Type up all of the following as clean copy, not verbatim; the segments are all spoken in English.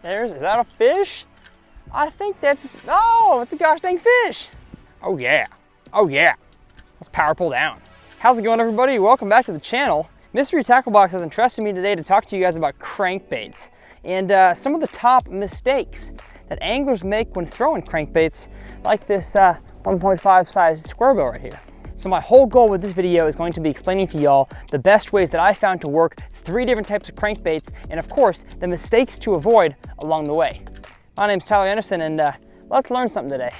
Is that a fish? I think that's, oh, it's a gosh dang fish. Oh yeah, oh yeah. Let's power pull down. How's it going, everybody? Welcome back to the channel. Mystery Tackle Box has entrusted me today to talk to you guys about crankbaits and some of the top mistakes that anglers make when throwing crankbaits like this 1.5 size Squarebill right here. So my whole goal with this video is going to be explaining to y'all the best ways that I found to work 3 different types of crankbaits and of course the mistakes to avoid along the way. My name's Tyler Anderson and let's learn something today.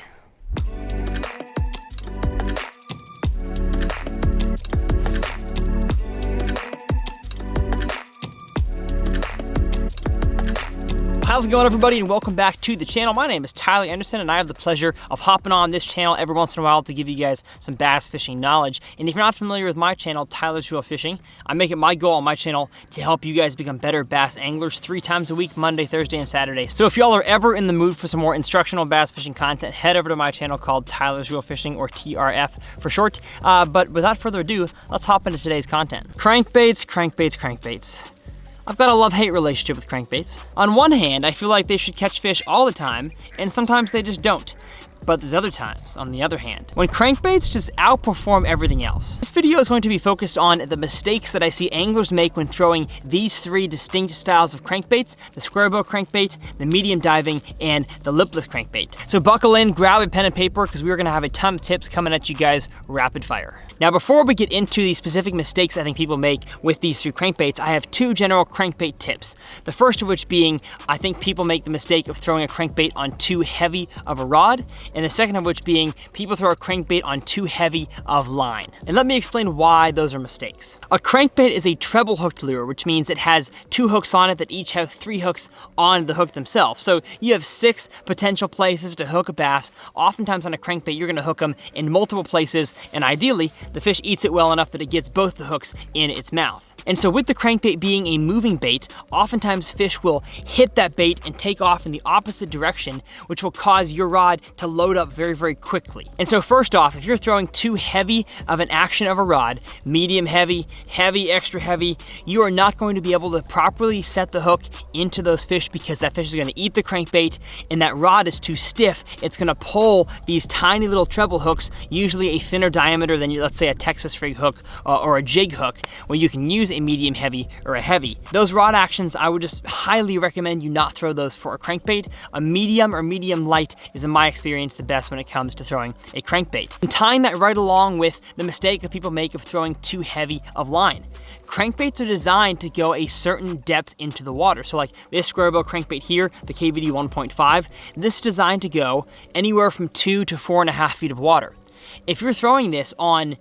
How's it going, everybody, and welcome back to the channel. My name is Tyler Anderson and I have the pleasure of hopping on this channel every once in a while to give you guys some bass fishing knowledge. And if you're not familiar with my channel, TylersReelFishing, I make it my goal on my channel to help you guys become better bass anglers 3 times a week, Monday, Thursday, and Saturday. So if y'all are ever in the mood for some more instructional bass fishing content, head over to my channel called TylersReelFishing, or TRF for short. But without further ado, let's hop into today's content. Crankbaits, crankbaits, crankbaits. I've got a love-hate relationship with crankbaits. On one hand, I feel like they should catch fish all the time, and sometimes they just don't. But there's other times, on the other hand, when crankbaits just outperform everything else. This video is going to be focused on the mistakes that I see anglers make when throwing these 3 distinct styles of crankbaits: the Squarebill crankbait, the medium diving, and the Lipless crankbait. So buckle in, grab a pen and paper, because we're gonna have a ton of tips coming at you guys rapid fire. Now, before we get into the specific mistakes I think people make with these 3 crankbaits, I have 2 general crankbait tips. The first of which being, I think people make the mistake of throwing a crankbait on too heavy of a rod, and the second of which being people throw a crankbait on too heavy of line. And let me explain why those are mistakes. A crankbait is a treble hooked lure, which means it has 2 hooks on it that each have 3 hooks on the hook themselves. So you have 6 potential places to hook a bass. Oftentimes on a crankbait, you're gonna hook them in multiple places, and ideally, the fish eats it well enough that it gets both the hooks in its mouth. And so with the crankbait being a moving bait, oftentimes fish will hit that bait and take off in the opposite direction, which will cause your rod to load up very, very quickly. And so first off, if you're throwing too heavy of an action of a rod, medium heavy, heavy, extra heavy, you are not going to be able to properly set the hook into those fish because that fish is gonna eat the crankbait and that rod is too stiff. It's gonna pull these tiny little treble hooks, usually a thinner diameter than, let's say, a Texas rig hook or a jig hook, where you can use a medium heavy or a heavy. Those rod actions, I would just highly recommend you not throw those for a crankbait. A medium or medium light is, in my experience, the best when it comes to throwing a crankbait. And tying that right along with the mistake that people make of throwing too heavy of line. Crankbaits are designed to go a certain depth into the water. So like this Squarebill crankbait here, the KVD 1.5, this is designed to go anywhere from 2 to 4.5 feet of water. If you're throwing this on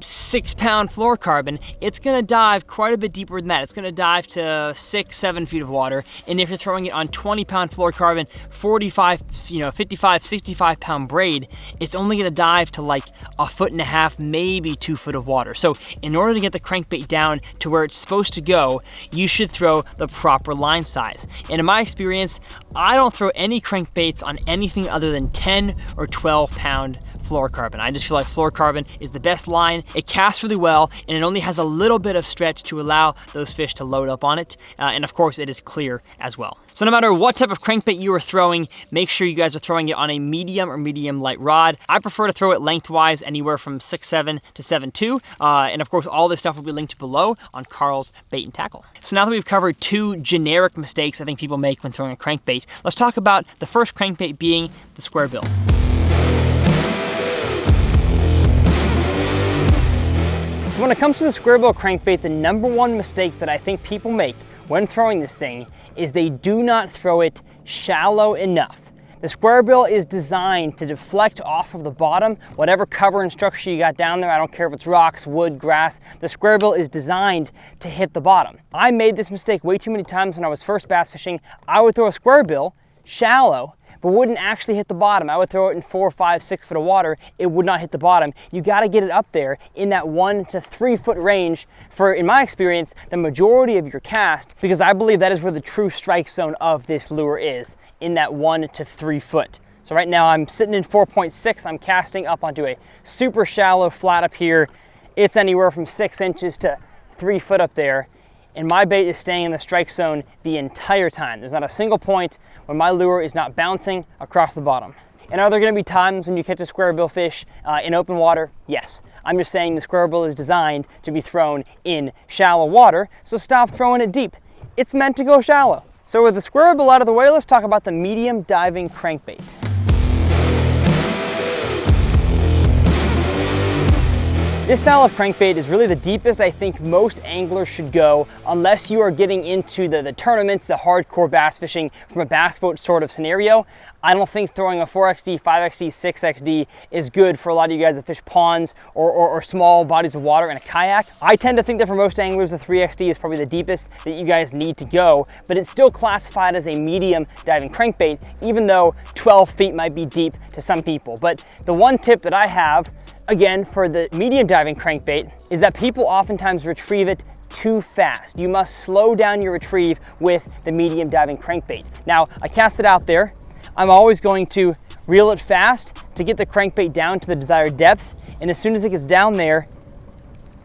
6-pound fluorocarbon, it's gonna dive quite a bit deeper than that. It's gonna dive to 6-7 feet of water. And if you're throwing it on 20-pound fluorocarbon, 55, 65-pound braid, it's only gonna dive to like 1.5 foot, maybe 2 foot of water. So in order to get the crankbait down to where it's supposed to go, you should throw the proper line size. And in my experience, I don't throw any crankbaits on anything other than 10 or 12-pound fluorocarbon. I just feel like fluorocarbon is the best line. It casts really well, and it only has a little bit of stretch to allow those fish to load up on it. And of course, it is clear as well. So no matter what type of crankbait you are throwing, make sure you guys are throwing it on a medium or medium light rod. I prefer to throw it lengthwise, anywhere from 6'7" to 7'2". And of course, all this stuff will be linked below on Carl's Bait and Tackle. So now that we've covered 2 generic mistakes I think people make when throwing a crankbait, let's talk about the first crankbait being the Squarebill. So when it comes to the Squarebill crankbait, the #1 mistake that I think people make when throwing this thing is they do not throw it shallow enough. The Squarebill is designed to deflect off of the bottom, whatever cover and structure you got down there. I don't care if it's rocks, wood, grass. The Squarebill is designed to hit the bottom. I made this mistake way too many times when I was first bass fishing. I would throw a Squarebill shallow, but wouldn't actually hit the bottom. I would throw it in 4, 5, 6 foot of water. It would not hit the bottom. You got to get it up there in that 1 to 3 foot range for, in my experience, the majority of your cast, because I believe that is where the true strike zone of this lure is, in that 1 to 3 foot. So right now I'm sitting in 4.6. I'm casting up onto a super shallow flat up here. It's anywhere from 6 inches to 3 foot up there. and my bait is staying in the strike zone the entire time. There's not a single point where my lure is not bouncing across the bottom. And are there going to be times when you catch a squarebill fish in open water? Yes. I'm just saying the squarebill is designed to be thrown in shallow water, so stop throwing it deep. It's meant to go shallow. So with the squarebill out of the way, let's talk about the medium diving crankbait. This style of crankbait is really the deepest I think most anglers should go, unless you are getting into the tournaments, the hardcore bass fishing from a bass boat sort of scenario. I don't think throwing a 4XD, 5XD, 6XD is good for a lot of you guys that fish ponds or small bodies of water in a kayak. I tend to think that for most anglers, the 3XD is probably the deepest that you guys need to go, but it's still classified as a medium diving crankbait, even though 12 feet might be deep to some people. But the one tip that I have, again, for the medium diving crankbait, is that people oftentimes retrieve it too fast. You must slow down your retrieve with the medium diving crankbait. Now, I cast it out there. I'm always going to reel it fast to get the crankbait down to the desired depth. And as soon as it gets down there,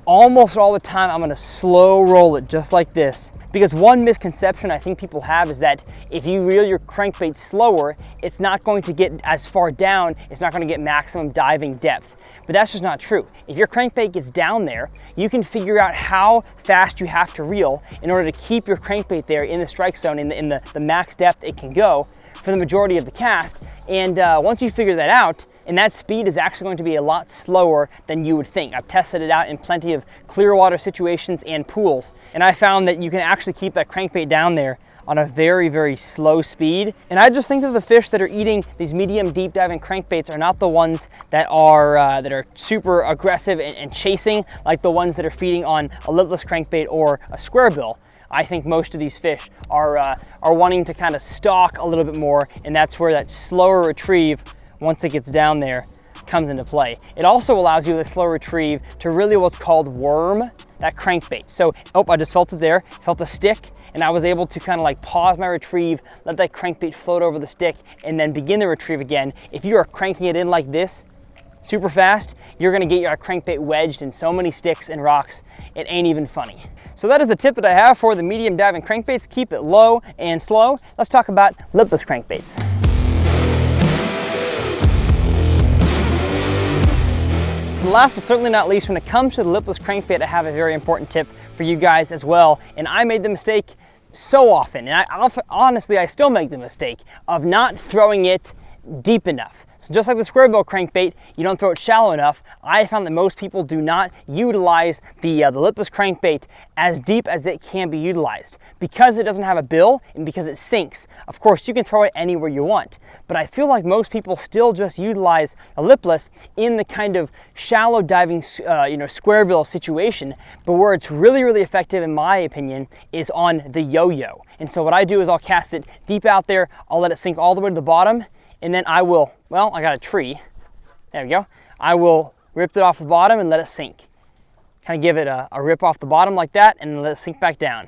almost all the time, I'm gonna slow roll it just like this. Because one misconception I think people have is that if you reel your crankbait slower, it's not going to get as far down, it's not going to get maximum diving depth. But that's just not true. If your crankbait gets down there, you can figure out how fast you have to reel in order to keep your crankbait there in the strike zone, in the max depth it can go for the majority of the cast. And once you figure that out, and that speed is actually going to be a lot slower than you would think. I've tested it out in plenty of clear water situations and pools, and I found that you can actually keep that crankbait down there on a very, very slow speed. And I just think that the fish that are eating these medium deep diving crankbaits are not the ones that are super aggressive and chasing, like the ones that are feeding on a lipless crankbait or a squarebill. I think most of these fish are wanting to kind of stalk a little bit more, and that's where that slower retrieve, once it gets down there, comes into play. It also allows you with a slow retrieve to really what's called worm that crankbait. So, oh, I just felt it there, felt a stick, and I was able to kind of like pause my retrieve, let that crankbait float over the stick, and then begin the retrieve again. If you are cranking it in like this, super fast, you're gonna get your crankbait wedged in so many sticks and rocks, it ain't even funny. So that is the tip that I have for the medium diving crankbaits. Keep it low and slow. Let's talk about lipless crankbaits. Last but certainly not least, when it comes to the lipless crankbait, I have a very important tip for you guys as well. And I made the mistake so often, and honestly, I still make the mistake of not throwing it deep enough. So just like the squarebill crankbait, you don't throw it shallow enough. I found that most people do not utilize the lipless crankbait as deep as it can be utilized. Because it doesn't have a bill and because it sinks, of course, you can throw it anywhere you want. But I feel like most people still just utilize a lipless in the kind of shallow diving, squarebill situation. But where it's really, really effective, in my opinion, is on the yo-yo. And so what I do is I'll cast it deep out there, I'll let it sink all the way to the bottom, and then I will, well, I got a tree. There we go. I will rip it off the bottom and let it sink. Kind of give it a rip off the bottom like that and let it sink back down.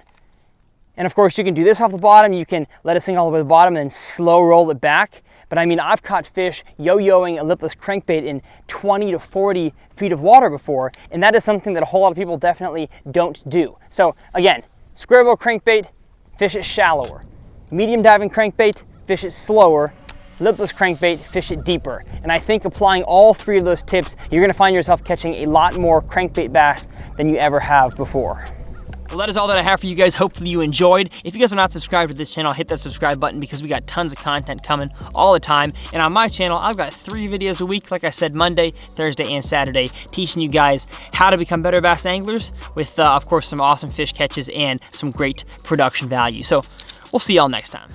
And of course, you can do this off the bottom. You can let it sink all the way to the bottom and then slow roll it back. But I mean, I've caught fish yo-yoing a lipless crankbait in 20 to 40 feet of water before, and that is something that a whole lot of people definitely don't do. So again, squarebill crankbait, fish it shallower. Medium diving crankbait, fish it slower. Lipless crankbait, fish it deeper. And I think applying all three of those tips, you're gonna find yourself catching a lot more crankbait bass than you ever have before. Well, that is all that I have for you guys. Hopefully you enjoyed. If you guys are not subscribed to this channel, hit that subscribe button because we got tons of content coming all the time. And on my channel, I've got 3 videos a week, like I said, Monday, Thursday, and Saturday, teaching you guys how to become better bass anglers with, of course, some awesome fish catches and some great production value. So we'll see y'all next time.